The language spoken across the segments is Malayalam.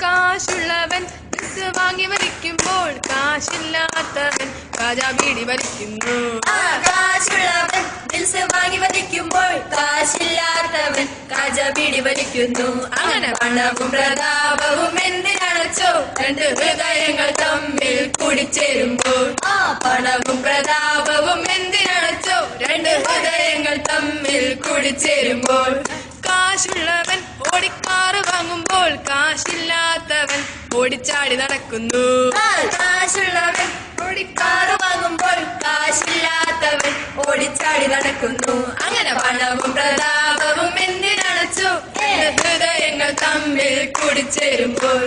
കാശുള്ളവൻ ഡ്രസ് വാങ്ങി വലിക്കുമ്പോൾ കാശില്ലാത്തവൻ കാജാ ബീഡി വലിക്കുന്നു. കാശുള്ളവൻ ഡ്രസ് വാങ്ങി വലിക്കുമ്പോൾ കാശില്ലാത്തവൻ കാജാ ബീഡി വലിക്കുന്നു. അങ്ങനെ പണവും പ്രതാപവും എന്തിനണച്ചോ രണ്ട് ഹൃദയങ്ങൾ തമ്മിൽ കൂടിച്ചേരുമ്പോൾ. പണവും പ്രതാപവും എന്തിനണച്ചോ രണ്ട് ഹൃദയങ്ങൾ തമ്മിൽ കൂടിച്ചേരുമ്പോൾ. കാശുള്ളവൻ ഓടിക്കാറ് വാങ്ങുമ്പോൾ കാശില്ലാത്തവൻ ഓടിച്ചാടി നടക്കുന്നു. കാശുള്ളവൻ ഓടിക്കാറ് വാങ്ങുമ്പോൾ കാശില്ലാത്തവൻ ഓടിച്ചാടി നടക്കുന്നു. അങ്ങനെ പണവും പ്രതാപവും എന്തിനണച്ചോ ഹൃദയങ്ങൾ തമ്മിൽ കൂടിച്ചേരുമ്പോൾ.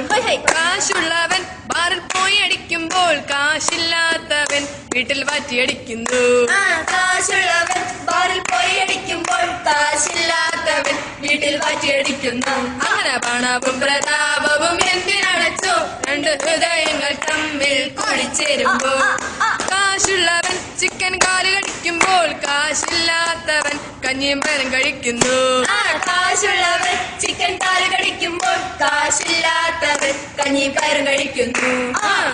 കാശുള്ളവൻ ബാറിൽ പോയി അടിക്കുമ്പോൾ കാശില്ലാത്തവൻ വീട്ടിൽ വാറ്റിയടിക്കുന്നു. കാശുള്ളവൻ ബാറിൽ പോയി അടിക്കുമ്പോൾ കാശില്ലാത്തവൻ വീട്ടിൽ വാറ്റിയടിക്കുന്നു. അങ്ങനെ പണവും പ്രതാപവും എന്തിനണച്ചോ രണ്ട് ഹൃദയങ്ങൾ തമ്മിൽ കൂടിച്ചേരുമ്പോൾ. കാശുള്ളവൻ ചിക്കൻ കാല് കടിക്കുമ്പോൾ കാശില്ലാത്തവൻ കഞ്ഞിയും പയറും കഴിക്കുന്നു. കാശുള്ളവൻ ചിക്കൻ കാല് കടിക്കുമ്പോൾ കാശില്ലാത്തവൻ കഞ്ഞിയും പയറും കഴിക്കുന്നു.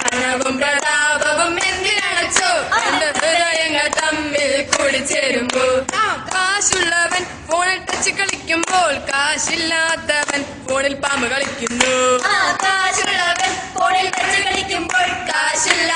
പണവും പ്രതാപവും എന്തിനണച്ചോ രണ്ട് ഹൃദയങ്ങൾ തമ്മിൽ കൂടിച്ചേരുമ്പോൾ. കാശുള്ളവൻ ഫോണിൽ ടച്ച് കളിക്കുമ്പോൾ കാശില്ലാത്തവൻ ഫോണിൽ പാമ്പ് കളിക്കുന്നു. കാശുള്ളവൻ ഫോണിൽ ടച്ച് കളിക്കുമ്പോൾ കാശില്ല